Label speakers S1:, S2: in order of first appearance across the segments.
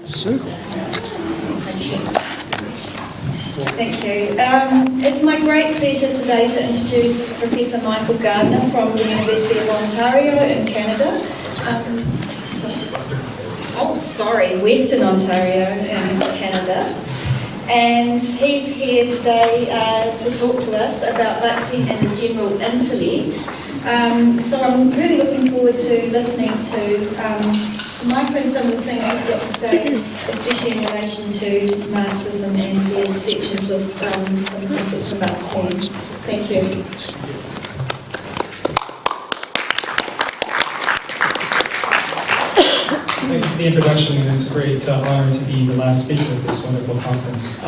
S1: Sue.
S2: Thank you. It's my great pleasure today to introduce Professor Michael Gardiner from the University of Ontario in Canada. Western Ontario in Canada. And he's here today to talk to us about Bhakti and the general intellect. So I'm really looking forward to listening to Michael and some of the things he's got to say, especially in relation to Marxism and the sections with some concepts from Bhakti. Thank you.
S3: Thank you for the introduction, and it's a great honor to be the last speaker at this wonderful conference.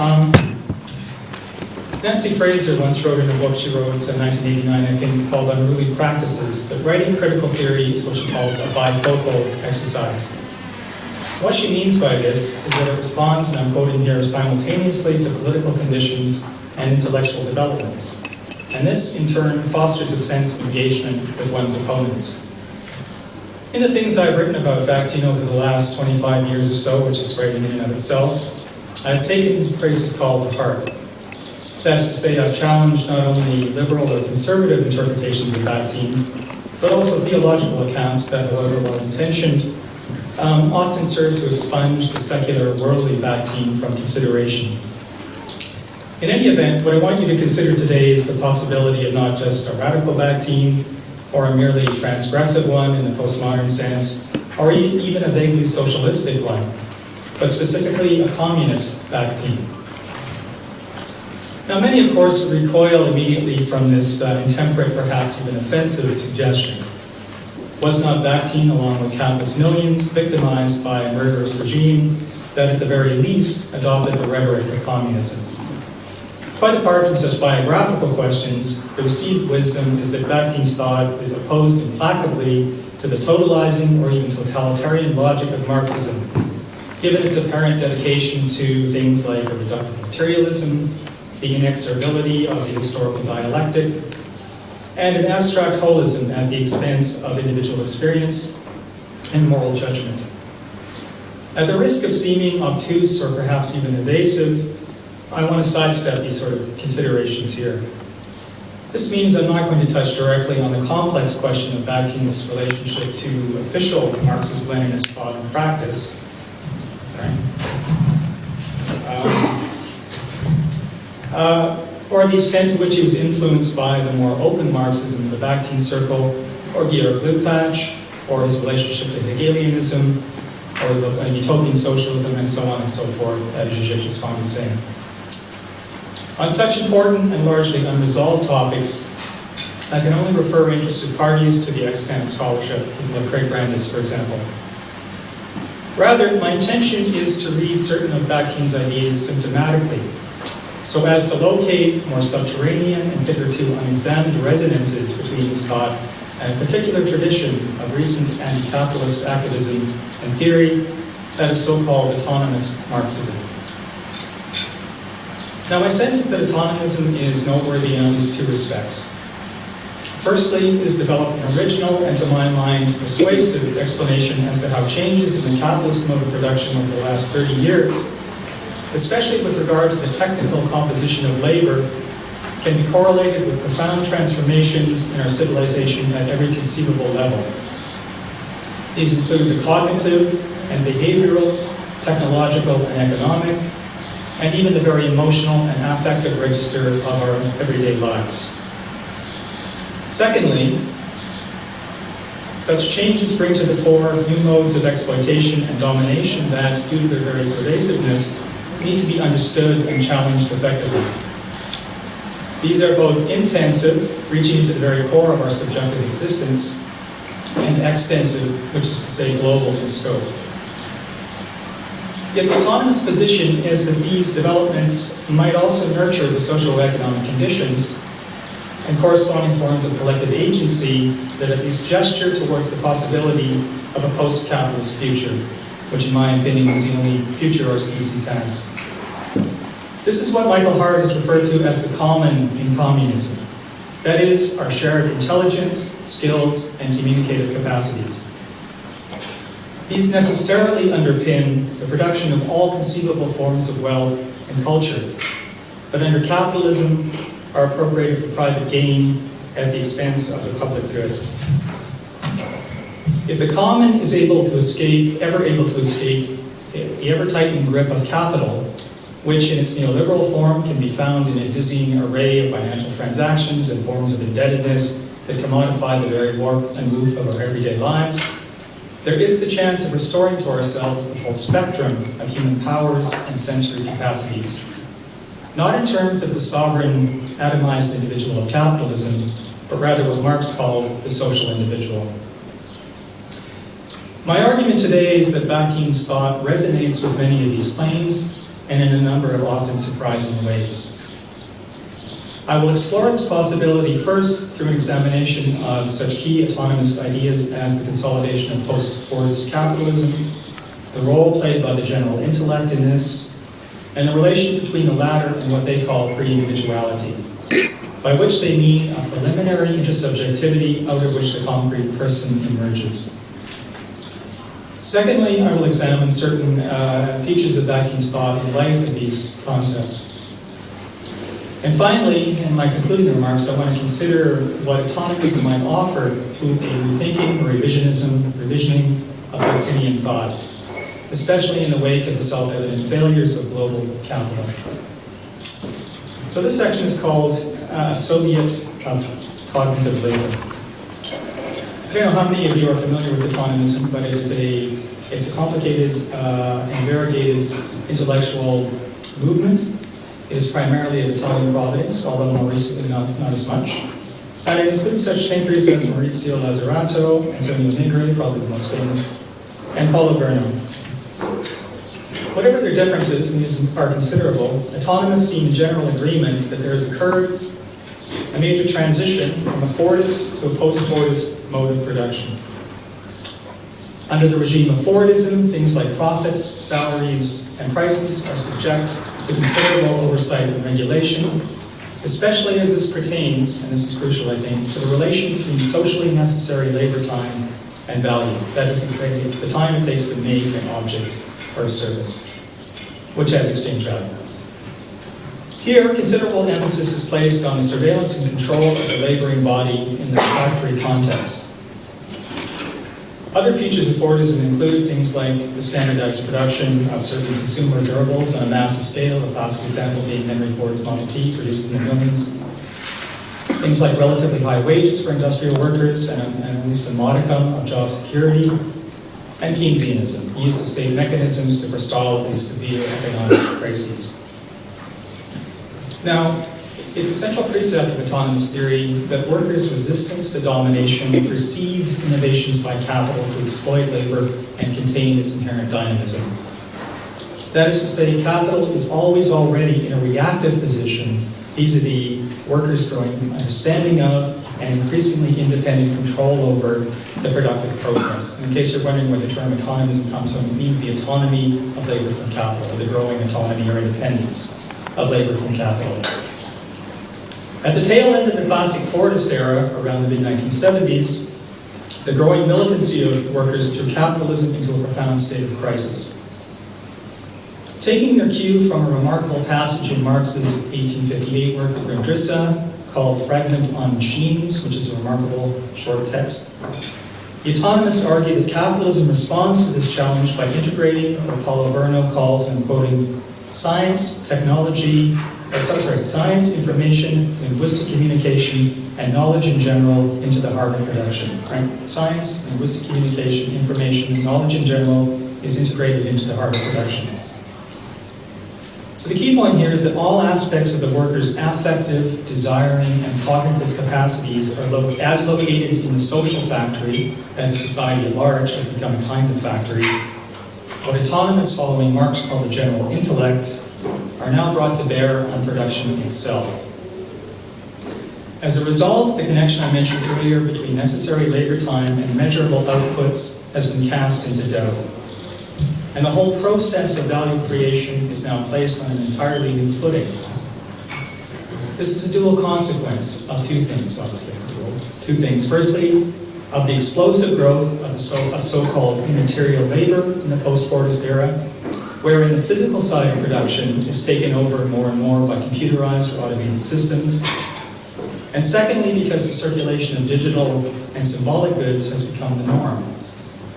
S3: Nancy Fraser once wrote in a book she wrote in 1989, I think, called Unruly Practices, that writing critical theory is what she calls a bifocal exercise. What she means by this is that it responds, and I'm quoting here, simultaneously to political conditions and intellectual developments. And this, in turn, fosters a sense of engagement with one's opponents. In the things I've written about Bakhtin over the last 25 years or so, which is writing in and of itself, I've taken Fraser's call to heart. That's to say, I've challenged not only liberal or conservative interpretations of Bakhtin, but also theological accounts that, however well-intentioned, often serve to expunge the secular, worldly Bakhtin from consideration. In any event, what I want you to consider today is the possibility of not just a radical Bakhtin, or a merely transgressive one in the postmodern sense, or even a vaguely socialistic one, but specifically a communist Bakhtin. Now, many, of course, recoil immediately from this intemperate, perhaps even offensive suggestion. Was not Bakhtin, along with countless millions, victimized by a murderous regime that, at the very least, adopted the rhetoric of communism? Quite apart from such biographical questions, the received wisdom is that Bakhtin's thought is opposed implacably to the totalizing or even totalitarian logic of Marxism, given its apparent dedication to things like a reductive materialism, the inexorability of the historical dialectic, and an abstract holism at the expense of individual experience and moral judgment. At the risk of seeming obtuse or perhaps even evasive, I want to sidestep these sort of considerations here. This means I'm not going to touch directly on the complex question of Bakhtin's relationship to official Marxist-Leninist thought and practice. Or the extent to which he was influenced by the more open Marxism of the Bakhtin circle, or Georg Lukács, or his relationship to Hegelianism, or utopian socialism, and so on and so forth, as Zizek is fond of saying. On such important and largely unresolved topics, I can only refer interested parties to the extant scholarship, like Craig Brandis, for example. Rather, my intention is to read certain of Bakhtin's ideas symptomatically, so as to locate more subterranean and hitherto unexamined resonances between his thought and a particular tradition of recent anti-capitalist activism and theory, that of so-called autonomous Marxism. Now, my sense is that autonomism is noteworthy in at least two respects. Firstly, it has developed an original and, to my mind, persuasive explanation as to how changes in the capitalist mode of production over the last 30 years, especially with regard to the technical composition of labor, can be correlated with profound transformations in our civilization at every conceivable level. These include the cognitive and behavioral, technological and economic, and even the very emotional and affective register of our everyday lives. Secondly, such changes bring to the fore new modes of exploitation and domination that, due to their very pervasiveness, need to be understood and challenged effectively. These are both intensive, reaching to the very core of our subjective existence, and extensive, which is to say global in scope. Yet the autonomous position is that these developments might also nurture the socio-economic conditions and corresponding forms of collective agency that at least gesture towards the possibility of a post-capitalist future, which in my opinion is the only future our species has. This is what Michael Hart has referred to as the common in communism. That is, our shared intelligence, skills, and communicative capacities. These necessarily underpin the production of all conceivable forms of wealth and culture, but under capitalism are appropriated for private gain at the expense of the public good. If the common is ever able to escape the ever-tightening grip of capital, which in its neoliberal form can be found in a dizzying array of financial transactions and forms of indebtedness that commodify the very warp and woof of our everyday lives, there is the chance of restoring to ourselves the full spectrum of human powers and sensory capacities, not in terms of the sovereign, atomized individual of capitalism, but rather what Marx called the social individual. My argument today is that Bakhtin's thought resonates with many of these claims, and in a number of often surprising ways. I will explore this possibility first through an examination of such key autonomous ideas as the consolidation of post-Fordist capitalism, the role played by the general intellect in this, and the relation between the latter and what they call pre-individuality, by which they mean a preliminary intersubjectivity out of which the concrete person emerges. Secondly, I will examine certain features of Bakhtin's thought in light of these concepts. And finally, in my concluding remarks, I want to consider what autonomism might offer to a rethinking or revisioning of Bakhtinian thought, especially in the wake of the self-evident failures of global capital. So this section is called Soviet of Cognitive Labor. I don't know how many of you are familiar with autonomism, but it's a complicated and variegated intellectual movement. It is primarily of Italian provenance, although more recently not as much. And it includes such thinkers as Maurizio Lazzarato, Antonio Negri, probably the most famous, and Paulo Verno. Whatever their differences, and these are considerable, autonomists seem in general agreement that there has occurred a major transition from a Fordist to a post-Fordist mode of production. Under the regime of Fordism, things like profits, salaries, and prices are subject to considerable oversight and regulation, especially as this pertains, and this is crucial I think, to the relation between socially necessary labor time and value. That is to say, the time it takes to make an object or a service, which has exchange value. Here, considerable emphasis is placed on the surveillance and control of the laboring body in the factory context. Other features of Fordism include things like the standardized production of certain consumer durables on a massive scale, a classic example being Henry Ford's Model T, produced in the millions. Things like relatively high wages for industrial workers and at least a modicum of job security. And Keynesianism, the use of state mechanisms to forestall these severe economic crises. Now, it's a central precept of autonomous theory that workers' resistance to domination precedes innovations by capital to exploit labor and contain its inherent dynamism. That is to say, capital is always already in a reactive position vis-a-vis workers' growing understanding of and increasingly independent control over the productive process. And in case you're wondering where the term autonomism comes from, it means the autonomy of labor from capital, or the growing autonomy or independence of labor from capital. At the tail end of the classic Fordist era, around the mid-1970s, the growing militancy of workers threw capitalism into a profound state of crisis. Taking their cue from a remarkable passage in Marx's 1858 work, Gardiner, called Fragment on Machines, which is a remarkable short text, the autonomists argue that capitalism responds to this challenge by integrating what Paulo Verno calls, and I'm quoting, science, information, linguistic communication, and knowledge in general into the heart of production. Right? Science, linguistic communication, information, and knowledge in general is integrated into the heart of production. So the key point here is that all aspects of the worker's affective, desiring, and cognitive capacities are as located in the social factory, and society at large has become a kind of factory. What autonomists following Marx call the general intellect are now brought to bear on production itself. As a result, the connection I mentioned earlier between necessary labor time and measurable outputs has been cast into doubt. And the whole process of value creation is now placed on an entirely new footing. This is a dual consequence of two things, obviously. Two things. Firstly, of the explosive growth of of so-called immaterial labor in the post-Fordist era, wherein the physical side of production is taken over more and more by computerized or automated systems. And secondly, because the circulation of digital and symbolic goods has become the norm,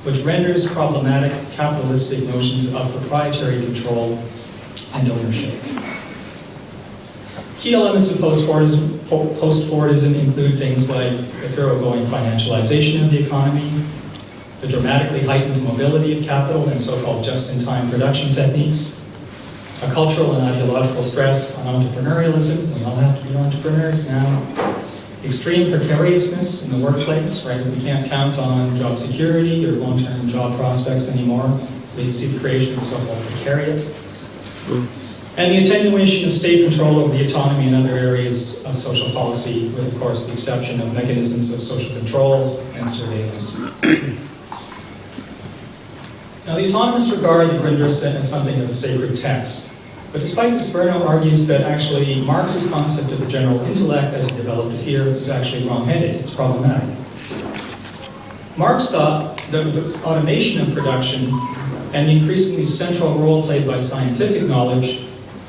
S3: which renders problematic capitalistic notions of proprietary control and ownership. Key elements of post-Fordism include things like the thoroughgoing financialization of the economy, the dramatically heightened mobility of capital and so-called just-in-time production techniques, a cultural and ideological stress on entrepreneurialism. We all have to be entrepreneurs now. Extreme precariousness in the workplace, right? We can't count on job security or long-term job prospects anymore. We see the creation of the so-called precariat. And the attenuation of state control over the autonomy in other areas of social policy, with, of course, the exception of mechanisms of social control and surveillance. Now, the autonomists regard the Grundrisse as something of a sacred text. But despite this, Verno argues that actually Marx's concept of the general intellect, as he developed it here, is actually wrong-headed. It's problematic. Marx thought that with the automation of production and the increasingly central role played by scientific knowledge,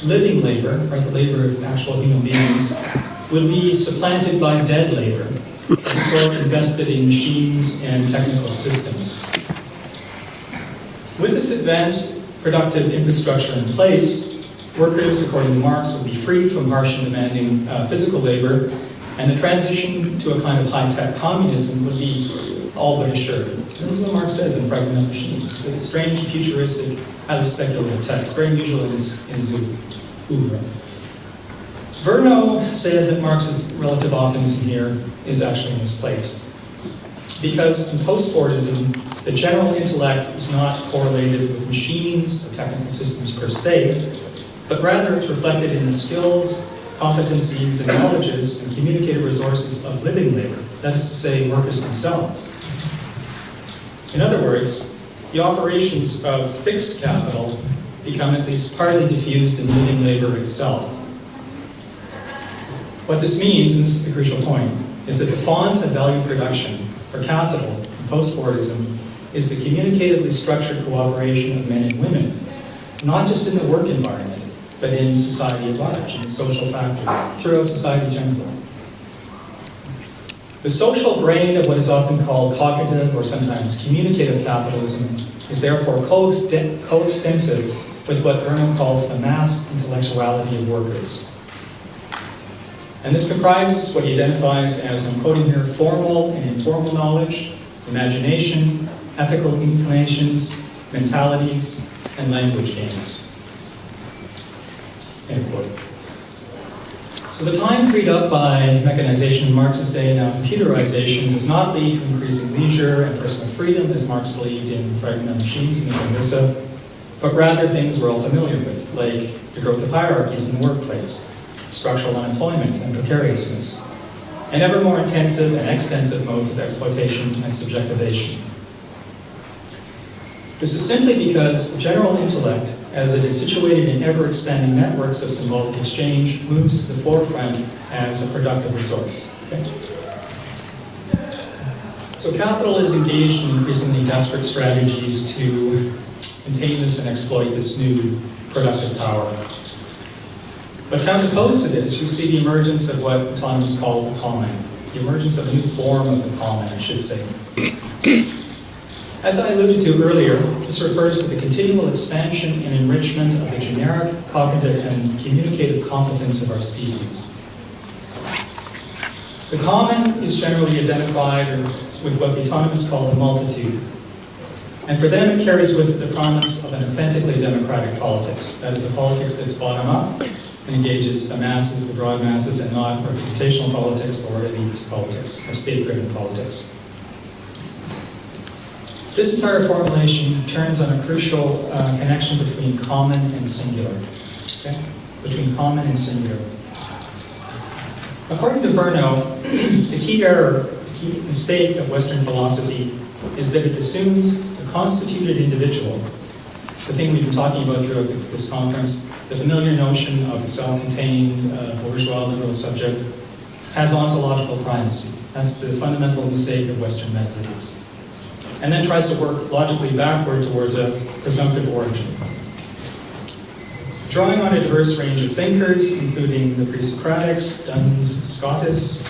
S3: living labor, right, the labor of actual human beings, will be supplanted by dead labor, the sort invested in machines and technical systems. With this advanced productive infrastructure in place, workers, according to Marx, would be freed from harsh and demanding physical labor, and the transition to a kind of high-tech communism would be all but assured. This is what Marx says in Fragment of Machines. It's a strange, futuristic, highly speculative text, very unusual in his oeuvre. Verno says that Marx's relative optimism here is actually misplaced. Because in post-Fordism, the general intellect is not correlated with machines or technical systems per se, but rather it's reflected in the skills, competencies, and knowledges and communicative resources of living labor, that is to say, workers themselves. In other words, the operations of fixed capital become at least partly diffused in living labor itself. What this means, and this is the crucial point, is that the font of value production for capital in post-Fordism is the communicatively structured cooperation of men and women, not just in the work environment, but in society at large, in the social factor, throughout society generally. The social brain of what is often called cognitive or sometimes communicative capitalism is therefore coextensive with what Verno calls the mass intellectuality of workers. And this comprises what he identifies as, I'm quoting here, formal and informal knowledge, imagination, ethical inclinations, mentalities, and language games. End quote. So the time freed up by mechanization in Marx's day, now computerization, does not lead to increasing leisure and personal freedom, as Marx believed in Fragment of Machines and the Grundrisse, but rather things we're all familiar with, like the growth of hierarchies in the workplace, structural unemployment and precariousness, and ever more intensive and extensive modes of exploitation and subjectivation. This is simply because the general intellect, as it is situated in ever-expanding networks of symbolic exchange, moves to the forefront as a productive resource. Okay? So capital is engaged in increasingly desperate strategies to contain this and exploit this new productive power. But counterposed to this, we see the emergence of what autonomists call the common, the emergence of a new form of the common, I should say. As I alluded to earlier, this refers to the continual expansion and enrichment of the generic, cognitive, and communicative competence of our species. The common is generally identified with what the autonomists call the multitude. And for them, it carries with it the promise of an authentically democratic politics. That is, a politics that's bottom-up and engages the masses, the broad masses, and not representational politics or elitist politics or state-driven politics. This entire formulation turns on a crucial connection between common and singular. Okay? Between common and singular. According to Verno, the key error, the key mistake of Western philosophy is that it assumes the constituted individual, the thing we've been talking about throughout this conference, the familiar notion of the self-contained bourgeois liberal subject, has ontological primacy. That's the fundamental mistake of Western metaphysics. and then tries to work logically backward towards a presumptive origin. Drawing on a diverse range of thinkers, including the pre-Socratics, Duns Scotus,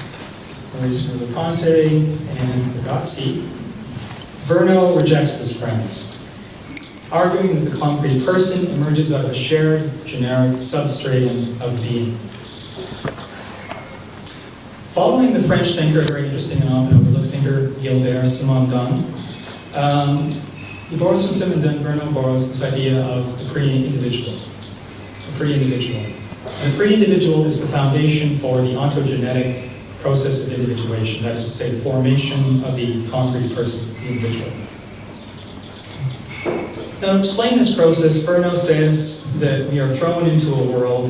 S3: Maurice Merleau-Ponty, and Vygotsky, Verno rejects this premise, arguing that the concrete person emerges out of a shared, generic substratum of being. Following the French thinker, very interesting and often overlooked thinker, Gilbert Simon Dunn, he borrows from Simon Dunn, Verno borrows this idea of the pre-individual. And the pre-individual is the foundation for the ontogenetic process of individuation, that is to say, the formation of the concrete person, the individual. Now, to explain this process, Verno says that we are thrown into a world,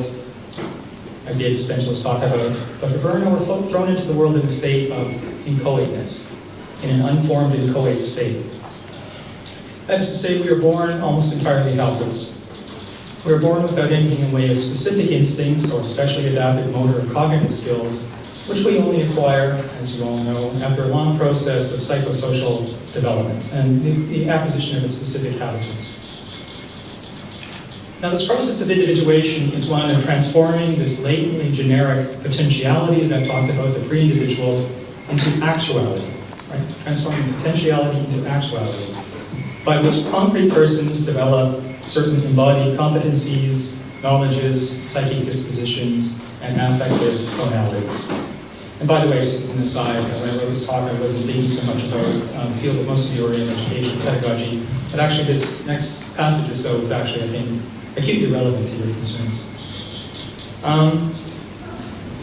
S3: like the existentialists talk about, but for Verno, we're thrown into the world in a state of inchoateness, in an unformed inchoate state. That is to say, we are born almost entirely helpless. We are born without anything in the way of specific instincts or specially adapted motor or cognitive skills, which we only acquire, as you all know, after a long process of psychosocial development and the acquisition of specific habitus. Now, this process of individuation is one of transforming this latently generic potentiality that I talked about, the pre-individual, into actuality, right? Transforming potentiality into actuality, by which concrete persons develop certain embodied competencies, knowledges, psychic dispositions, and affective tonalities. And by the way, just as an aside, when I wrote this talk, I wasn't thinking so much about the field that most of you are in, education, pedagogy, but actually this next passage or so is actually, I think, acutely relevant to your concerns.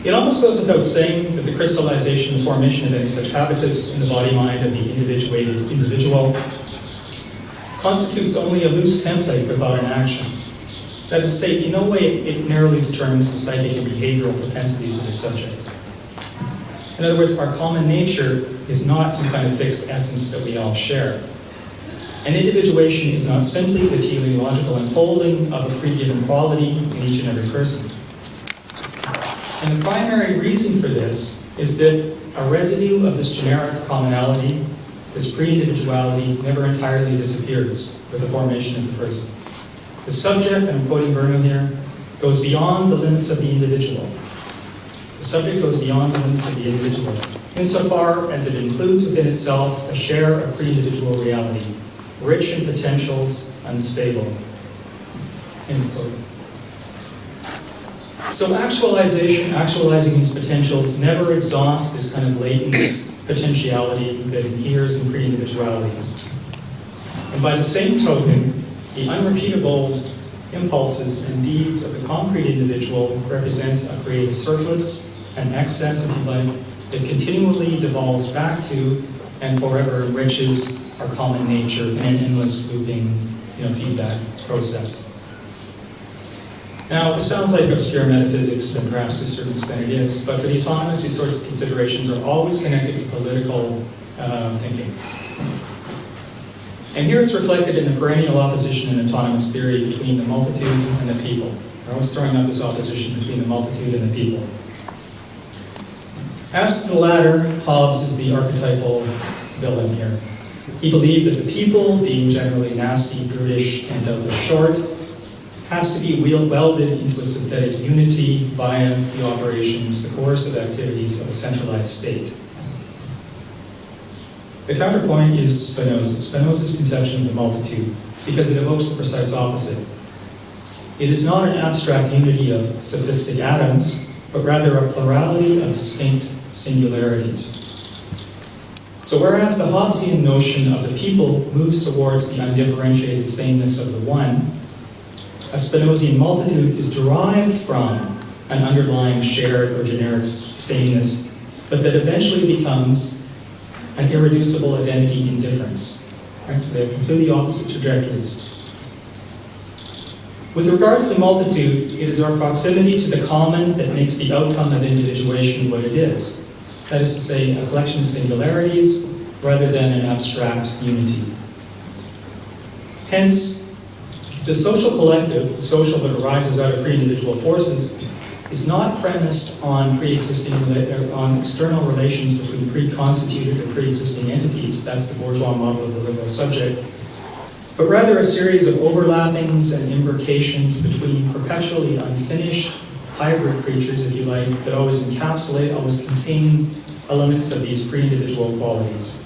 S3: It almost goes without saying that the crystallization and formation of any such habitus in the body-mind of the individuated individual constitutes only a loose template for thought and action. That is to say, in no way it narrowly determines the psychic and behavioral propensities of the subject. In other words, our common nature is not some kind of fixed essence that we all share. And individuation is not simply the teleological unfolding of a pre-given quality in each and every person. And the primary reason for this is that a residue of this generic commonality, this pre-individuality, never entirely disappears with the formation of the person. The subject, and I'm quoting Verno here, goes beyond the limits of the individual. The subject goes beyond the limits of the individual, insofar as it includes within itself a share of pre-individual reality, rich in potentials, unstable. End quote. So actualizing these potentials never exhausts this kind of latent potentiality that inheres in pre-individuality. And by the same token, the unrepeatable impulses and deeds of the concrete individual represents a creative surplus, an excess, if you like, that continually devolves back to and forever enriches our common nature in an endless looping, feedback process. Now, this sounds like obscure metaphysics, and perhaps to a certain extent it is, but for the autonomous, these sorts of considerations are always connected to political thinking. And here it's reflected in the perennial opposition in autonomous theory between the multitude and the people. We're always throwing up this opposition between the multitude and the people. As to the latter, Hobbes is the archetypal villain here. He believed that the people, being generally nasty, brutish, and of the short, has to be welded into a synthetic unity via the operations, the coercive activities of a centralized state. The counterpoint is Spinoza's conception of the multitude, because it evokes the precise opposite. It is not an abstract unity of sophistic atoms, but rather a plurality of distinct singularities. So whereas the Hobbesian notion of the people moves towards the undifferentiated sameness of the one, a Spinozian multitude is derived from an underlying shared or generic sameness, but that eventually becomes an irreducible identity in difference. Right? So they have completely opposite trajectories. With regard to the multitude, it is our proximity to the common that makes the outcome of individuation what it is. That is to say, a collection of singularities rather than an abstract unity. Hence, the social collective, the social that arises out of pre-individual forces, is not premised on on external relations between pre-constituted or pre-existing entities. That's the bourgeois model of the liberal subject. But rather a series of overlappings and imbrications between perpetually unfinished hybrid creatures, if you like, that always encapsulate, always contain elements of these pre-individual qualities.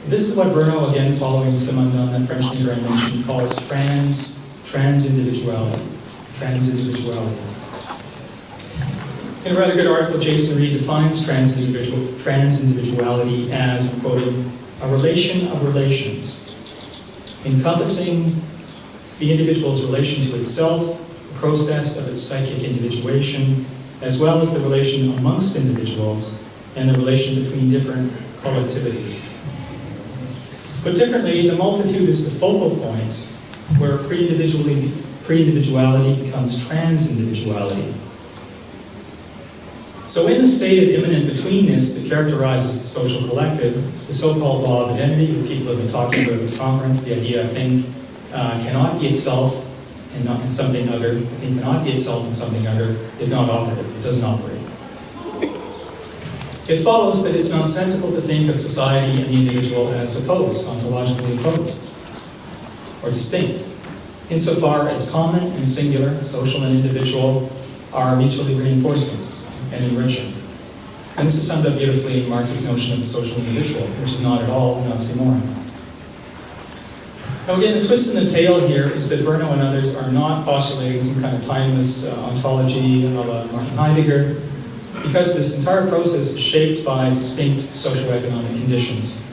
S3: This is what Verno, again following Simondon, that French thinker I mentioned, calls transindividuality. Transindividuality. In a rather good article, Jason Reed defines transindividuality as, I'm quoting, a relation of relations, encompassing the individual's relation to itself, the process of its psychic individuation, as well as the relation amongst individuals and the relation between different collectivities. Put differently, the multitude is the focal point where pre-individuality becomes transindividuality. So in the state of immanent betweenness that characterizes the social collective, the so-called law of identity that people have been talking about at this conference, the idea a thing cannot be itself and not in something other, a thing cannot be itself and something other, is not operative, it doesn't operate. It follows that it's nonsensical to think of society and the individual as opposed, ontologically opposed, or distinct, insofar as common and singular, social and individual, are mutually reinforcing and enriching. And this is summed up beautifully in Marx's notion of the social individual, which is not at all an oxymoron. Now again, the twist in the tale here is that Verno and others are not postulating some kind of timeless ontology a la Martin Heidegger, because this entire process is shaped by distinct socioeconomic conditions.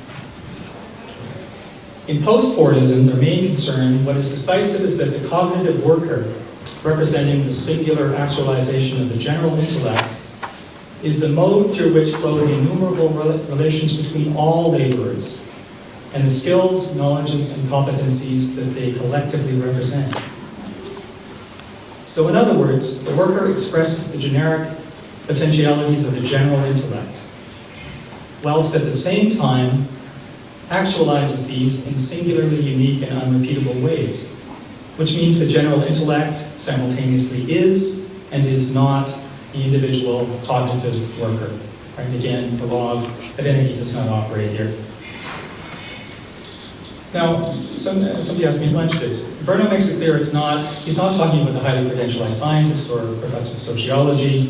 S3: In post-Fordism, their main concern, what is decisive, is that the cognitive worker, representing the singular actualization of the general intellect, is the mode through which flow the innumerable relations between all laborers and the skills, knowledges, and competencies that they collectively represent. So in other words, the worker expresses the generic potentialities of the general intellect, whilst at the same time actualizes these in singularly unique and unrepeatable ways, which means the general intellect simultaneously is and is not the individual cognitive worker. Right? Again, the law of identity does not operate here. Now, somebody asked me at lunch this. Verno makes it clear he's not talking about the highly credentialized scientist or professor of sociology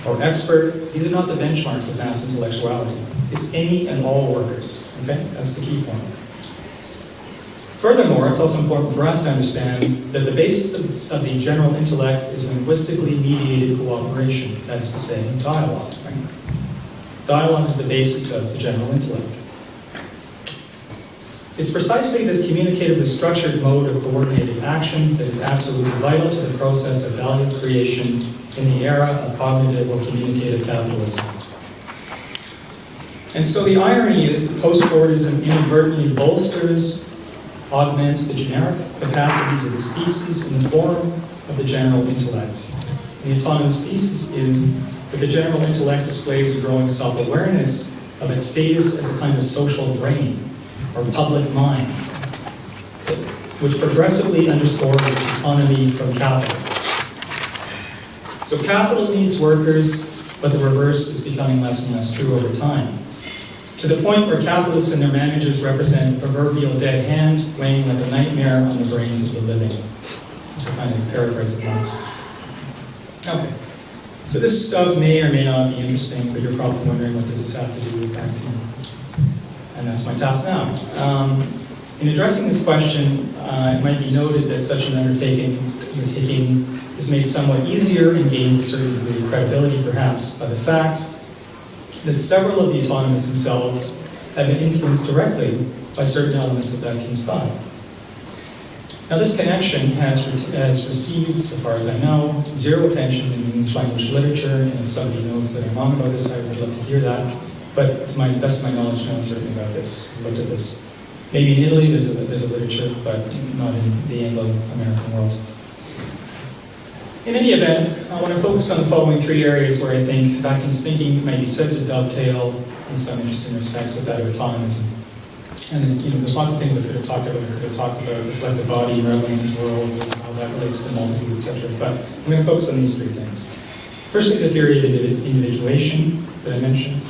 S3: or expert. These are not the benchmarks of mass intellectuality. It's any and all workers. Okay? That's the key point. Furthermore, it's also important for us to understand that the basis of the general intellect is linguistically mediated cooperation. That is to say, dialogue. Right? Dialogue is the basis of the general intellect. It's precisely this communicatively structured mode of coordinated action that is absolutely vital to the process of value creation in the era of cognitive or communicative capitalism. And so the irony is that post-Fordism inadvertently bolsters, augments the generic capacities of the species in the form of the general intellect. And the autonomous thesis is that the general intellect displays a growing self-awareness of its status as a kind of social brain, or public mind, which progressively underscores its autonomy from capital. So capital needs workers, but the reverse is becoming less and less true over time, to the point where capitalists and their managers represent a proverbial dead hand weighing like a nightmare on the brains of the living. It's a kind of paraphrase of Marx. Okay, so this stuff may or may not be interesting, but you're probably wondering, what does this have to do with acting? And that's my task now. In addressing this question, it might be noted that such an undertaking is made somewhat easier and gains a certain degree of credibility, perhaps, by the fact that several of the autonomists themselves have been influenced directly by certain elements of that King's thought. Now, this connection has received, so far as I know, zero attention in English language literature, and if somebody knows that I'm wrong about this, I would love to hear that. But to the best of my knowledge, no one's written about this, looked at this. Maybe in Italy there's a literature, but not in the Anglo-American world. In any event, I want to focus on the following three areas where I think Bakhtin's thinking might be said to dovetail in some interesting respects with that of autonomism. And there's lots of things I could have talked about. I could have talked about the collective body, relevance, world, how that relates to the multitude, etc. But I'm going to focus on these three things. Firstly, the theory of individuation that I mentioned.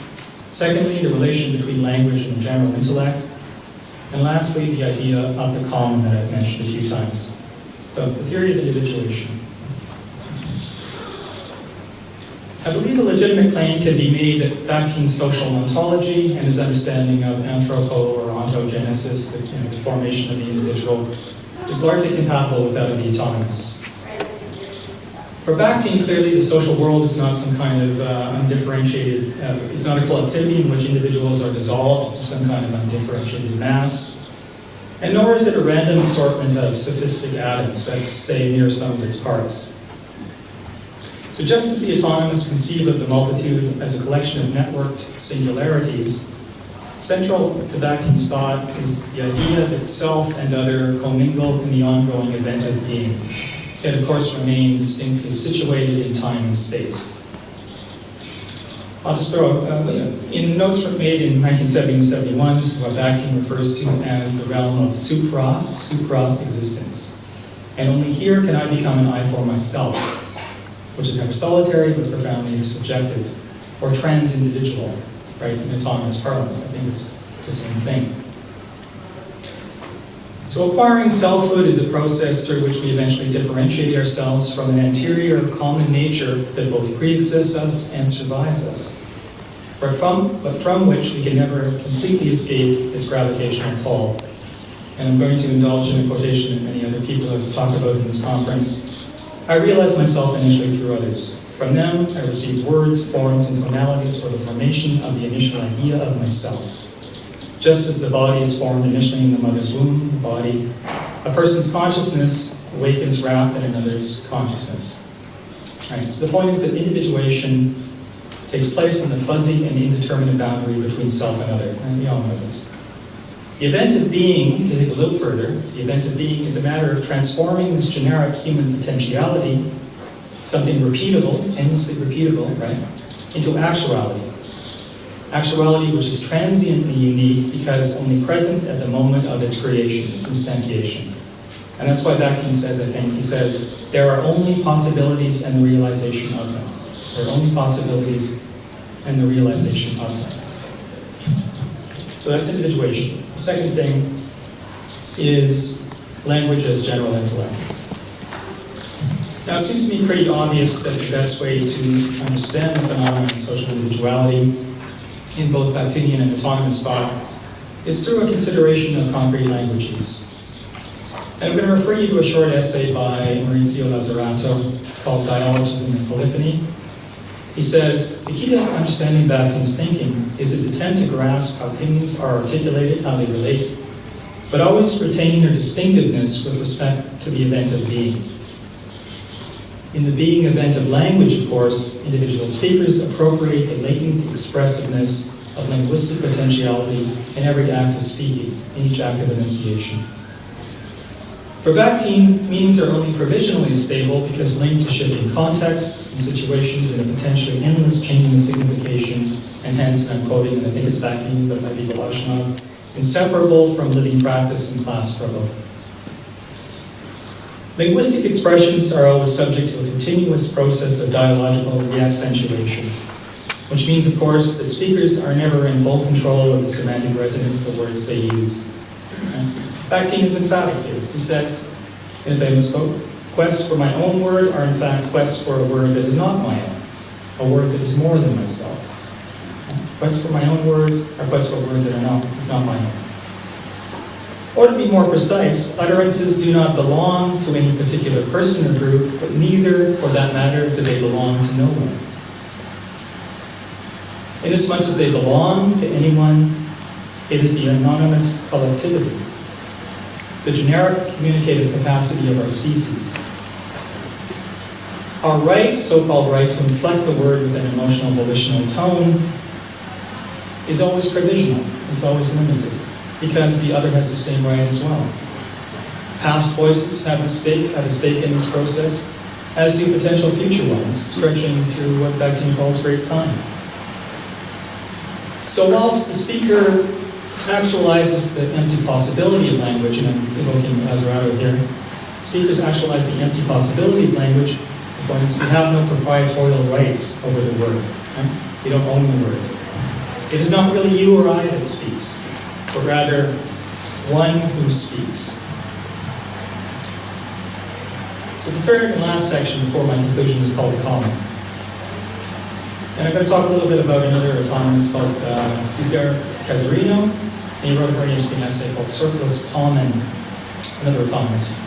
S3: Secondly, the relation between language and the general intellect. And lastly, the idea of the common that I've mentioned a few times. So, the theory of individuation. I believe a legitimate claim can be made that Baking's social ontology and his understanding of anthropo or ontogenesis, the formation of the individual, is largely compatible with that of the autonomous. For Bakhtin, clearly the social world is not some kind of undifferentiated, it's not a collectivity in which individuals are dissolved into some kind of undifferentiated mass, and nor is it a random assortment of sophistic atoms, that is to say, mere sum of its parts. So just as the autonomous conceive of the multitude as a collection of networked singularities, central to Bakhtin's thought is the idea that self and other commingle in the ongoing event of being, yet of course remain distinctly situated in time and space. I'll just throw, in notes made in 1970-71, this is what Bakhtin refers to as the realm of supra existence. And only here can I become an I for myself, which is never solitary but profoundly intersubjective, or trans-individual, right, in autonomous parlance. I think it's the same thing. So acquiring selfhood is a process through which we eventually differentiate ourselves from an anterior common nature that both pre-exists us and survives us, but from which we can never completely escape its gravitational pull. And I'm going to indulge in a quotation that many other people have talked about in this conference. I realized myself initially through others. From them, I received words, forms, and tonalities for the formation of the initial idea of myself. Just as the body is formed initially in the mother's womb, the body, a person's consciousness awakens wrapped in another's consciousness. Right, so the point is that individuation takes place in the fuzzy and indeterminate boundary between self and other, and we all know this. The event of being, to take a little further, the event of being is a matter of transforming this generic human potentiality, something repeatable, endlessly repeatable, right, into actuality. Actuality which is transiently unique because only present at the moment of its creation, its instantiation. And that's why Bakhtin says, I think, he says, there are only possibilities and the realization of them. There are only possibilities and the realization of them. So that's individuation. The second thing is language as general intellect. Now it seems to me pretty obvious that the best way to understand the phenomenon of social individuality in both Bakhtinian and autonomous thought is through a consideration of concrete languages. And I'm going to refer you to a short essay by Maurizio Lazzarato called Dialogism and Polyphony. He says, the key to understanding Bakhtin's thinking is his attempt to grasp how things are articulated, how they relate, but always retaining their distinctiveness with respect to the event of being. In the being event of language, of course, individual speakers appropriate the latent expressiveness of linguistic potentiality in every act of speaking, in each act of enunciation. For Bakhtin, meanings are only provisionally stable because linked to shifting contexts and situations in a potentially endless changing of signification, and hence, and I'm quoting, and I think it's Bakhtin, but it might be Voloshinov, inseparable from living practice and class struggle. Linguistic expressions are always subject to a continuous process of dialogical reaccentuation, which means, of course, that speakers are never in full control of the semantic resonance of the words they use. Bakhtin is emphatic here. He says, in a famous quote, quests for my own word are in fact quests for a word that is not my own, a word that is more than myself. Quests for my own word are quests for a word that is not my own. Or to be more precise, utterances do not belong to any particular person or group, but neither, for that matter, do they belong to no one. Inasmuch as they belong to anyone, it is the anonymous collectivity, the generic communicative capacity of our species. Our right, so-called right, to inflect the word with an emotional volitional tone is always provisional, it's always limited, because the other has the same right as well. Past voices have a stake in this process, as do potential future ones, stretching through what Bakhtin calls great time. So whilst the speaker actualizes the empty possibility of language, and I'm evoking Lazzarato here, Speakers actualize the empty possibility of language. We have no proprietorial rights over the word. Right? We don't own the word. It is not really you or I that speaks, but rather one who speaks. So the third and last section before my conclusion is called the common. And I'm going to talk a little bit about another autonomist called Cesare Casarino. And he wrote a very interesting essay called Surplus Common, another autonomist.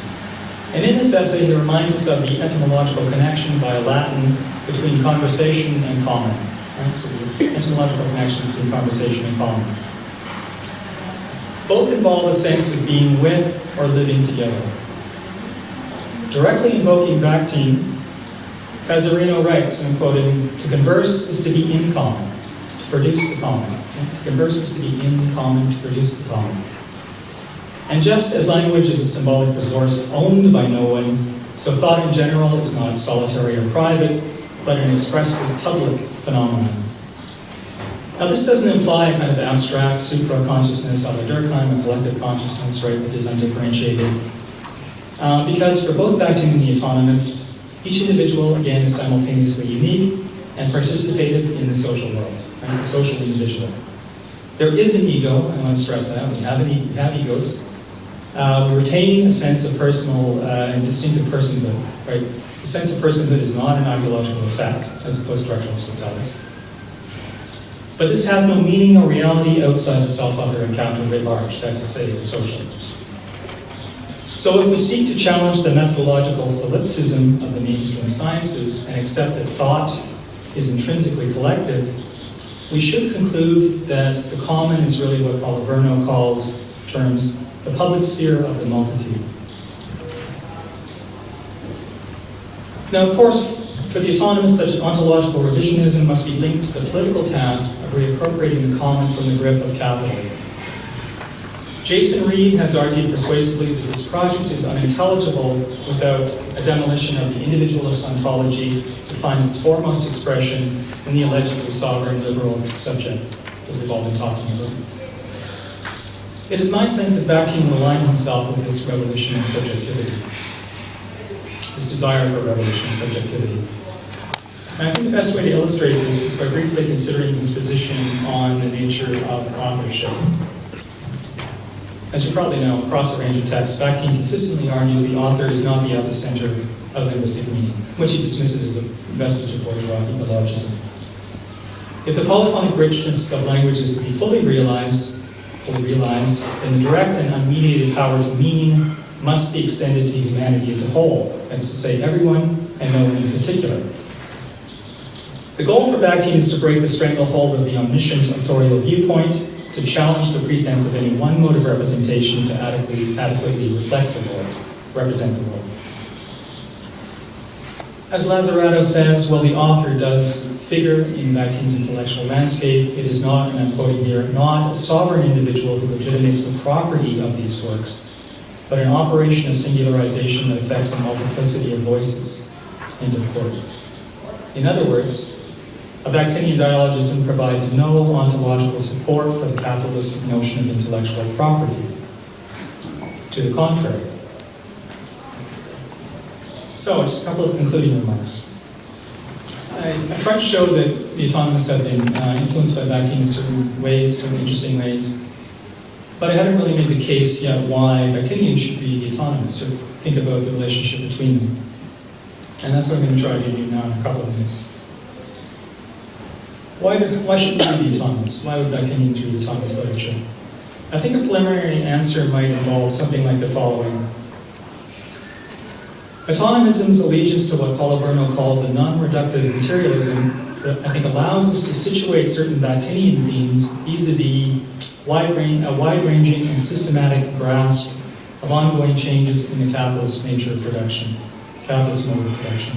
S3: And in this essay, he reminds us of the etymological connection via Latin between conversation and common. Right? So the etymological connection between conversation and common. Both involve a sense of being with or living together. Directly invoking Bakhtin, Casarino writes, and I'm quoting, "To converse is to be in common, to produce the common." To converse is to be in common, to produce the common. And just as language is a symbolic resource owned by no one, so thought in general is not solitary or private, but an expressly public phenomenon. Now this doesn't imply a kind of abstract supra-consciousness a la Durkheim, a collective consciousness, right, that is undifferentiated. Because for both Bakhtin and the autonomists, each individual, again, is simultaneously unique and participative in the social world, right, the social individual. There is an ego, and I want to stress that, we have egos. We retain a sense of personal and distinctive personhood, right? The sense of personhood is not an ideological effect, as the post-structuralists would tell us. But this has no meaning or reality outside the self-other encounter writ large, that's to say, the social. So if we seek to challenge the methodological solipsism of the mainstream sciences and accept that thought is intrinsically collective, we should conclude that the common is really what Paulo Verno terms the public sphere of the multitude. Now, of course, for the autonomists, such ontological revisionism must be linked to the political task of reappropriating the common from the grip of capital. Jason Reed has argued persuasively that this project is unintelligible without a demolition of the individualist ontology that finds its foremost expression in the allegedly sovereign liberal subject that we've all been talking about. It is my sense that Bakhtin will align himself with this revolution in subjectivity, this desire for revolution in subjectivity. And I think the best way to illustrate this is by briefly considering his position on the nature of authorship. As you probably know, across a range of texts, Bakhtin consistently argues the author is not the epicenter of linguistic meaning, which he dismisses as a vestige of bourgeois ecologism. If the polyphonic richness of language is to be fully realized, then the direct and unmediated power to meaning must be extended to humanity as a whole, that is to say, everyone and no one in particular. The goal for Bakhtin is to break the stranglehold of the omniscient authorial viewpoint, to challenge the pretense of any one mode of representation to adequately reflect the world, represent the world. As Lazzarato says, while the author does figure in Bakhtin's intellectual landscape, it is not, and I'm quoting here, not a sovereign individual who legitimates the property of these works, but an operation of singularization that affects a multiplicity of voices. End of quote. In other words, a Bakhtinian dialogism provides no ontological support for the capitalistic notion of intellectual property. To the contrary. So, just a couple of concluding remarks. I tried to show that the autonomists have been influenced by Bakhtin in certain ways, certain interesting ways, but I haven't really made the case yet why Bakhtinians should be the autonomists, or think about the relationship between them. And that's what I'm going to try to do now in a couple of minutes. Why should we be the autonomists? Why would Bakhtinians read autonomous literature? I think a preliminary answer might involve something like the following. Autonomism's allegiance to what Paulo Verno calls a non-reductive materialism, I think, allows us to situate certain Bakhtinian themes vis-a-vis a wide-ranging and systematic grasp of ongoing changes in the capitalist nature of production, capitalist mode of production.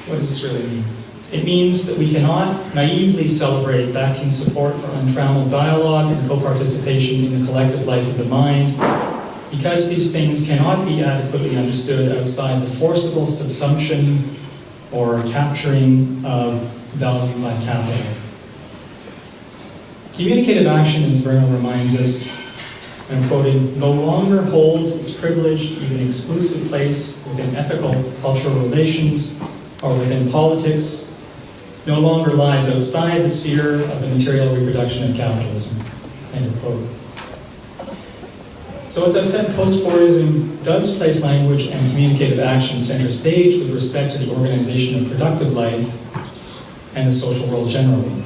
S3: What does this really mean? It means that we cannot naively celebrate Bakhtin's support for untrammeled dialogue and co-participation in the collective life of the mind, because these things cannot be adequately understood outside the forcible subsumption or capturing of value by capital. Communicative action, as Verno reminds us, and I'm quoting, no longer holds its privileged, even exclusive place within ethical, cultural relations or within politics, no longer lies outside the sphere of the material reproduction of capitalism, end of quote. So as I've said, post-Fordism does place language and communicative action center stage with respect to the organization of productive life and the social world generally.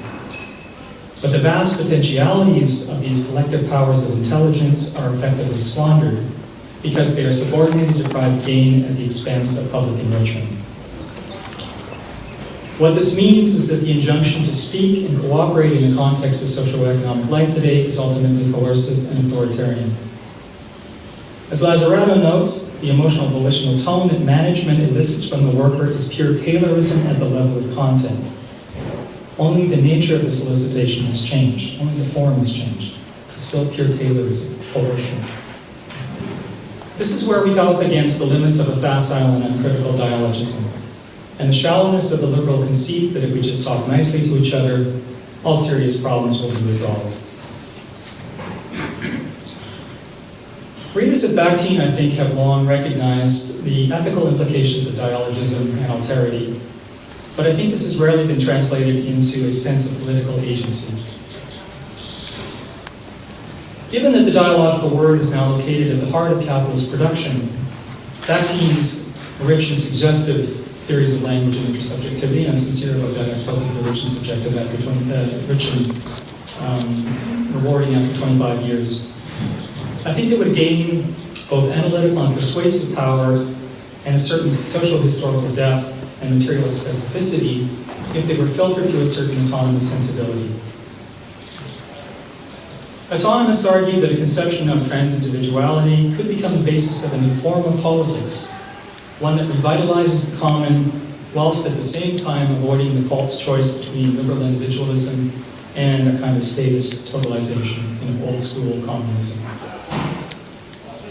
S3: But the vast potentialities of these collective powers of intelligence are effectively squandered because they are subordinated to private gain at the expense of public enrichment. What this means is that the injunction to speak and cooperate in the context of socio-economic life today is ultimately coercive and authoritarian. As Lazzarato notes, the emotional volitional tone that management elicits from the worker is pure Taylorism at the level of content. Only the nature of the solicitation has changed. Only the form has changed. It's still pure Taylorism, coercion. This is where we go up against the limits of a facile and uncritical dialogism, and the shallowness of the liberal conceit that if we just talk nicely to each other, all serious problems will be resolved. Readers of Bakhtin, I think, have long recognized the ethical implications of dialogism and alterity, but I think this has rarely been translated into a sense of political agency. Given that the dialogical word is now located at the heart of capitalist production, Bakhtin's rich and suggestive theories of language and intersubjectivity, and I'm sincere about that, I spoke of the rich and subjective rich and rewarding after 25 years. I think it would gain both analytical and persuasive power and a certain social historical depth and material specificity if they were filtered through a certain autonomous sensibility. Autonomists argue that a conception of trans-individuality could become the basis of a new form of politics, one that revitalizes the common whilst at the same time avoiding the false choice between liberal individualism and a kind of statist totalization in old school communism.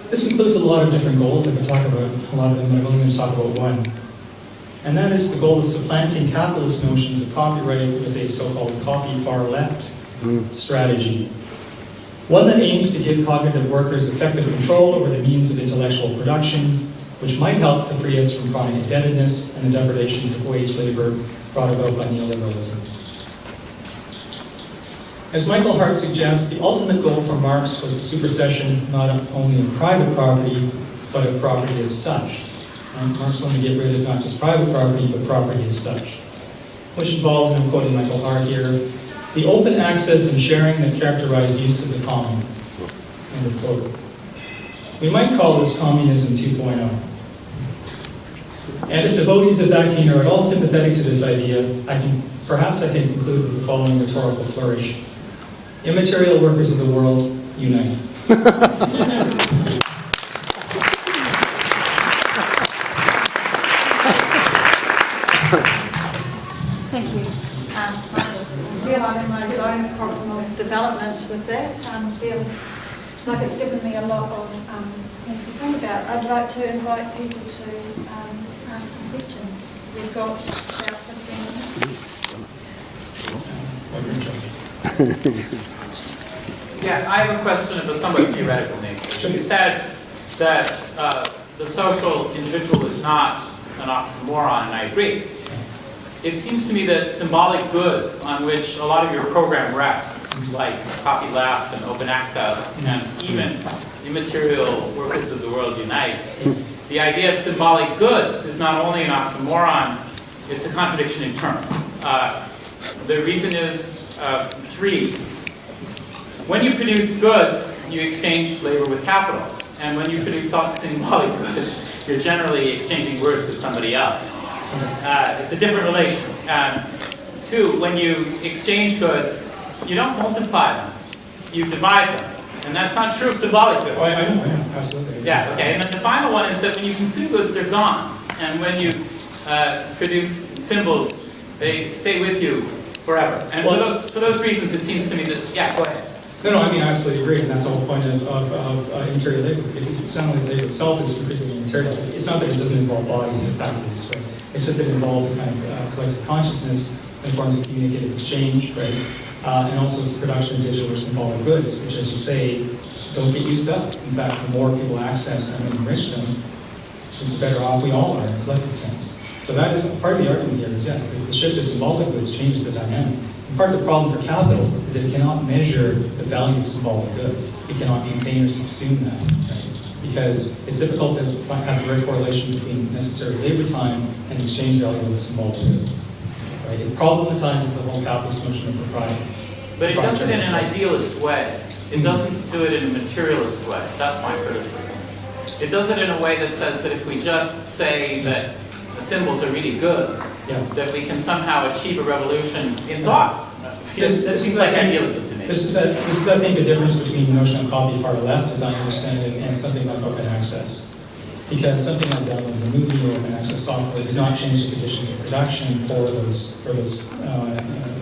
S3: This includes a lot of different goals. I could talk about a lot of them, but I'm only going to talk about one. And that is the goal of supplanting capitalist notions of copyright with a so-called copy far left strategy. One that aims to give cognitive workers effective control over the means of intellectual production, which might help to free us from chronic indebtedness and the depredations of wage labor brought about by neoliberalism. As Michael Hart suggests, the ultimate goal for Marx was the supersession not only of private property, but of property as such. And Marx wanted to get rid of not just private property, but property as such, which involves, and I'm quoting Michael Hart here, the open access and sharing that characterize use of the common. End of quote. We might call this communism 2.0. And if devotees of Bakhtin are at all sympathetic to this idea, perhaps I can conclude with the following rhetorical flourish. Immaterial workers of the world, unite.
S2: Thank you. I feel I'm in my own proximal development with that. I feel like it's given me a lot of things to think about. I'd like to invite people to ask some questions. We've got about 15 minutes.
S1: Yeah, I have a question of a somewhat theoretical nature. You said that the social individual is not an oxymoron, and I agree. It seems to me that symbolic goods on which a lot of your program rests, like copyleft and open access, and even immaterial workers of the world unite, the idea of symbolic goods is not only an oxymoron, it's a contradiction in terms. The reason is three. When you produce goods, you exchange labor with capital. And when you produce symbolic goods, you're generally exchanging words with somebody else. It's a different relation. Two, when you exchange goods, you don't multiply them, you divide them. And that's not true of symbolic goods.
S3: Oh, I know, absolutely.
S1: Yeah, okay. And then the final one is that when you consume goods, they're gone. And when you produce symbols, they stay with you forever. And for those reasons, it seems to me that, yeah, go ahead.
S3: No, I mean, I absolutely agree, and that's the whole point of immaterial labor. Because it's not only labor itself is increasingly immaterial. It's not that it doesn't involve bodies or factories, right? It's just that it involves a kind of collective consciousness in forms of communicative exchange, right? And also its production of digital or symbolic goods, which, as you say, don't get used up. In fact, the more people access them and enrich them, the better off we all are in a collective sense. So that is part of the argument here is yes, the shift to symbolic goods changes the dynamic. And part of the problem for capital is that it cannot measure the value of symbolic goods. It cannot contain or subsume that, right? Because it's difficult to have a direct correlation between necessary labor time and exchange value of a symbolic good. Right? It problematizes the whole capitalist notion of propriety.
S1: But it does it in an idealist way. It doesn't do it in a materialist way. That's my criticism. It does it in a way that says that if we just say that the symbols are really goods, that we can somehow achieve a revolution in thought. This seems like idealism to me.
S3: This is, I think, the difference between the notion of copy far left, as I understand it, and something like open access. Because something like downloading the movie or open access software does not change the conditions of production for those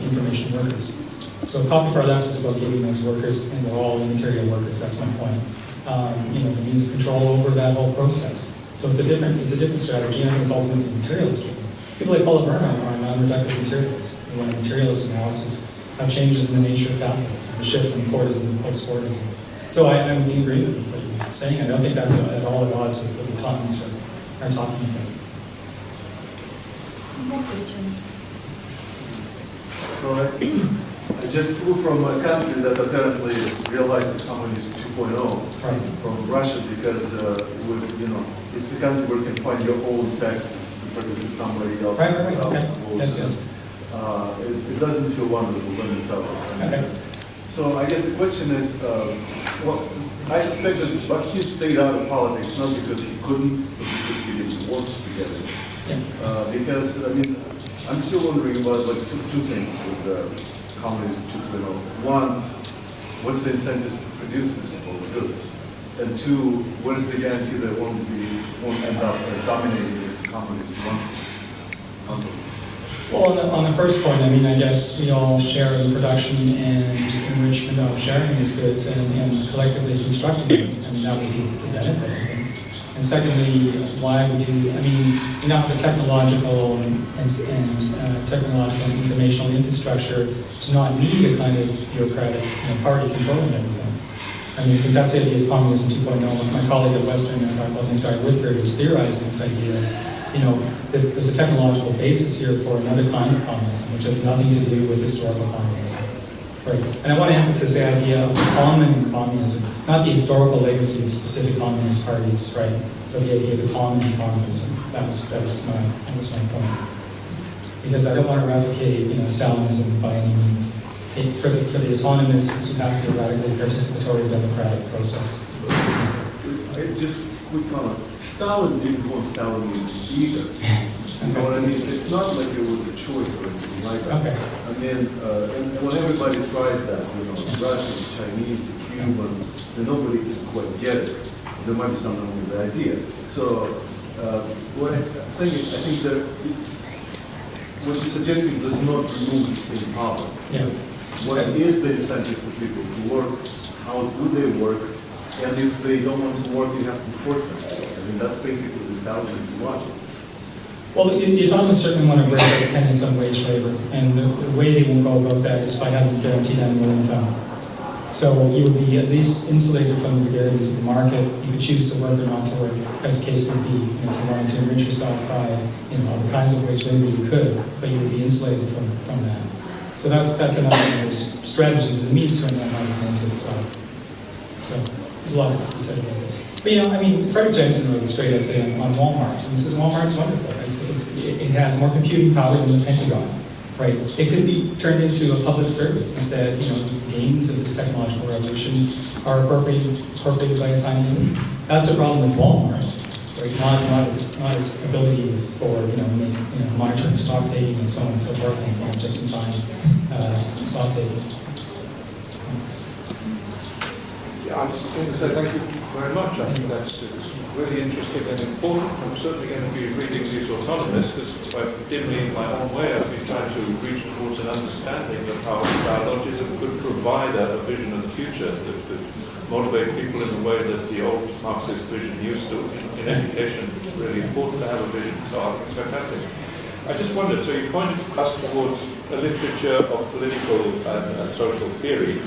S3: information workers. So copy far left is about giving those workers, and they're all immaterial workers. That's my point. The means of control over that whole process. So it's a different strategy, and I think it's ultimately materialistic. People like Paul Verma are non-reductive materialists. They want a materialist analysis of changes in the nature of capitalism, the shift from Fordism to post-Fordism. So I'm in agreement with what you're saying. I don't think that's at all at odds with what the economists are talking about.
S2: More questions?
S4: I just flew from a country that apparently realized the communism 2.0 from Russia because it's the country where you can find your own text because it's somebody else.
S3: Yes.
S4: It doesn't feel wonderful when you tell it. So I guess the question is, I suspect that Bakhtin stayed out of politics not because he couldn't, but because he didn't want to get it. Because, I'm still wondering about two things with communism 2.0. One, what's the incentives to produce this goods? And two, what is the guarantee that it won't end up as dominating as the communist one?
S3: Well, on the first point, I guess we all share the production and enrichment of sharing these goods and collectively constructing them, and that would be the benefit, I think. And secondly, why would you, you now have the technological and technological and informational infrastructure to not need a kind of bureaucratic party controlling everything. I think that's the idea of communism 2.0. My colleague at Western, Guy Whitford, was theorizing this idea. There's a technological basis here for another kind of communism, which has nothing to do with historical communism. Right. And I want to emphasize the idea of common communism, not the historical legacy of specific communist parties, right? But the idea of the common communism. That was my point. Because I don't want to replicate, Stalinism by any means. For the autonomists, you have to be a radically participatory democratic process.
S4: Just quick comment. Stalin didn't want Stalinism either. You know what I mean? It's not like there was a choice or anything like that.
S3: Okay.
S4: And when everybody tries that, the Russians, the Chinese, the Cubans, then nobody can quite get it. There might be something with the idea. So what I'm saying is, I think that what you're suggesting does not remove the same power.
S3: Yeah.
S4: What is the incentive for people to work? How do they work? And if they don't want to work, you have to force them. That's basically the Stalinism logic.
S3: Well, the autonomous certainly want to break their dependence on wage labor, and the way they will go about that is by having guaranteed annual income. So you would be at least insulated from the vagaries of the market. You could choose to work or not to work, as the case would be. If you wanted to enrich yourself by all the kinds of wage labor, you could, but you would be insulated from that. So that's another one of those strategies that means to analyze into itself. So there's a lot to be said about this. But Frederick Jensen wrote this great essay on Walmart. And he says Walmart's wonderful. It has more computing power than the Pentagon, right? It could be turned into a public service instead. The gains of this technological revolution are appropriated by a tiny elite. That's a problem with Walmart, right? Not its ability for monitoring stock taking and so on and so forth, and just in time stock taking.
S5: I just want to say thank you very much. I think that's really interesting and important. I'm certainly going to be reading these autonomists because dimly in my own way I've been trying to reach towards an understanding of how biologism could provide a vision of the future that could motivate people in the way that the old Marxist vision used to. In education, it's really important to have a vision, so I think it's fantastic. I just wondered, so you pointed us towards a literature of political and social theory,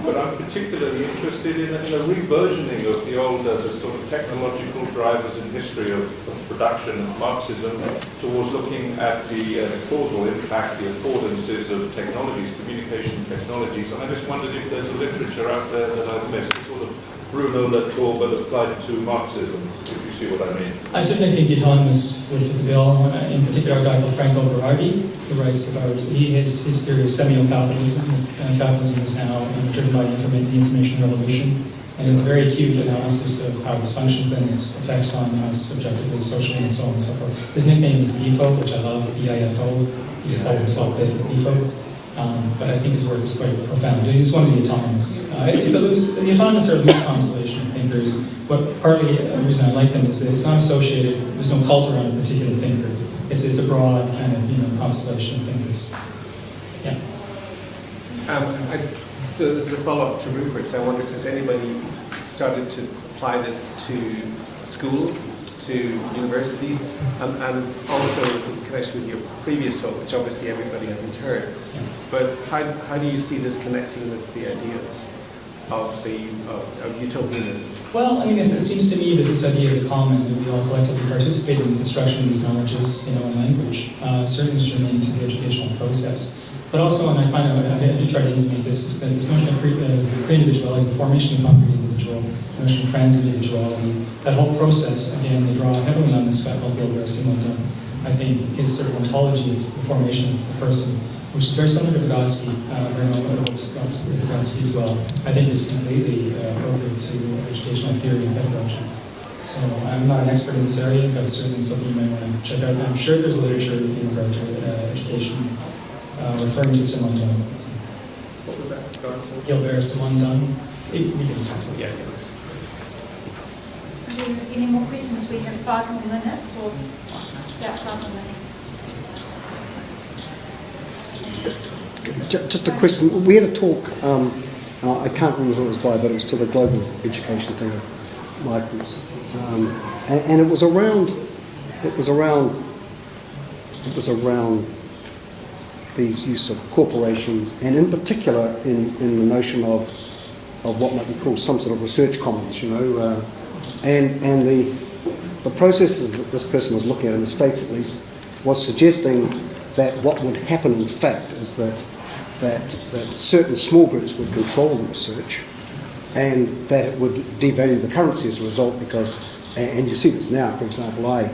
S5: but I'm particularly interested in a reversioning of the old the sort of technological drivers in history of production of Marxism towards looking at the causal impact, the affordances of technologies, communication technologies. And I just wondered if there's a literature out there that I've missed, sort of Bruno Latour, but applied to Marxism, if you see what I mean. I
S3: certainly think the autonomous would fit the bill. In particular, a guy called Franco Berardi, who writes about, his theory is semio-capitalism. Capitalism is now driven by the information revolution, and it's a very acute analysis of how this functions and its effects on us subjectively, socially, and so on and so forth. His nickname is BIFO, which I love, B-I-F-O. He just calls himself BIFO. But I think his work is quite profound. He's one of the autonomous. The autonomous are a loose constellation of thinkers, but partly the reason I like them is that it's not associated, there's no cult around a particular thinker. It's a broad kind of constellation of thinkers. Yeah.
S6: So as a follow-up to Rupert's, I wonder, has anybody started to apply this to schools, to universities, and also in connection with your previous talk, which obviously everybody has in turn, but how do you see this connecting with the ideas of utopianism?
S3: Well, I mean, it seems to me that this idea of the common, that we all collectively participate in the construction of these knowledges, in language, certainly is germane to the educational process. But also, and I do try to intimate this, is that this notion of pre-individuality, the formation of concrete individual, the notion of trans-individuality, that whole process, again, they draw heavily on this guy called Gardiner. I think his sort of ontology is the formation of the person, which is very similar to Vygotsky, Vygotsky as well. I think is completely appropriate to educational theory and pedagogy. So I'm not an expert in this area, but certainly something you might want to check out. I'm sure there's literature in regard to education referring to Simondon.
S6: What was that?
S3: Gilbert Simondon. We can talk about it.
S7: Are there any more questions? We have 5 more minutes, or about 5 more minutes.
S8: Just a question. We had a talk, I can't remember who it was by, but it was to the global education thing of Michael's. And it was around these use of corporations, and in particular in the notion of what might be called some sort of research commons, and the processes that this person was looking at in the States at least was suggesting that what would happen in fact is that certain small groups would control the research, and that it would devalue the currency as a result, because, and you see this now, for example, I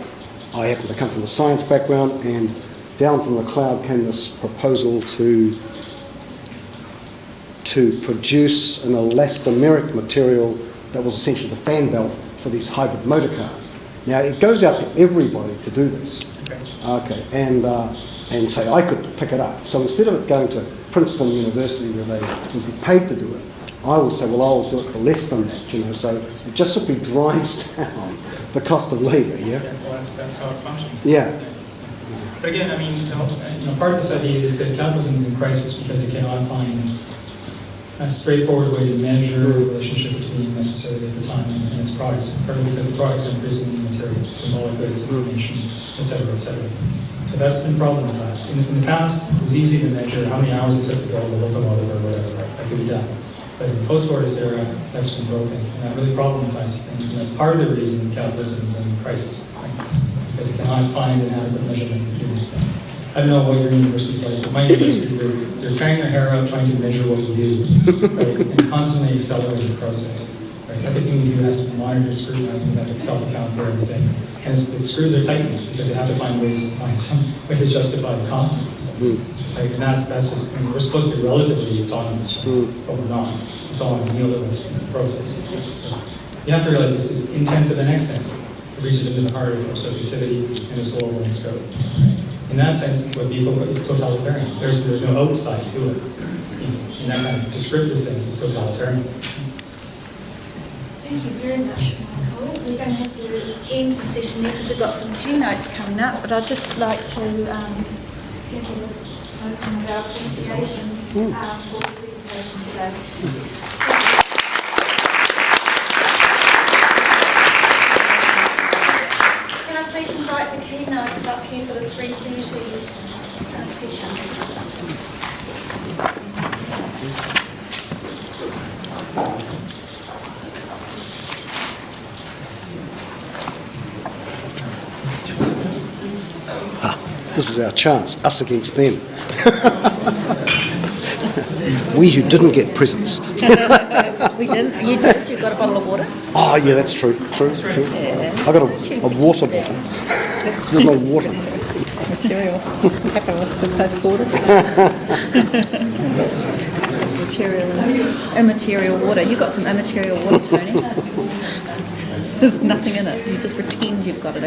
S8: happen to come from a science background, and down from the cloud came this proposal to produce an elastomeric material that was essentially the fan belt for these hybrid motor cars. Now, it goes out to everybody to do this. Okay, and say I could pick it up. So instead of it going to Princeton University where they would be paid to do it, I will say, well, I'll do it for less than that, So it just simply drives down the cost of labour, yeah?
S3: Well, that's how it functions.
S8: Yeah.
S3: But again, I mean, part of this idea is that capitalism is in crisis because it cannot find a straightforward way to measure the relationship between necessarily at the time and its products, partly because the products are increasingly material, symbolic goods, information, et cetera, et cetera. So that's been problematized. In the past, it was easy to measure how many hours it took to build a locomotive or whatever, right? That could be done. But in the post-Warist era, that's been broken. And that really problematizes things. And that's part of the reason capitalism is in crisis, right? Because it cannot find an adequate measurement to do these things. I don't know what your university's like. My university, they're tearing their hair out trying to measure what we do, right? And constantly accelerating the process. Right? Everything we do has to be monitored, scrutinized, and we have to self-account for everything. And the screws are tightened because they have to find ways to find some way to justify the cost of these things. Right? And that's just, I mean, we're supposed to be relatively autonomous, but we're not. It's all in the neoliberal process. So you have to realize this is intensive and extensive. It reaches into the heart of our subjectivity and is global in scope. Right? In that sense, it's totalitarian. There's no outside to it. In that kind of descriptive sense, it's totalitarian.
S7: Thank you very much, Michael. We're going to have to end the session there because we've got some keynotes coming up, but I'd just like to give you this token of our appreciation for the presentation today. Can I please invite the keynotes up here for the 3:30 session.
S8: This is our chance, us against them. We who didn't get presents.
S7: We didn't. You did. You got a bottle of water.
S8: Oh, yeah, that's true. True.
S7: Yeah.
S8: I got a water bottle. There's no water.
S7: Material. Happen with the post-order. Material. Immaterial water. You got some immaterial water, Tony. There's nothing in it. You just pretend you've got it.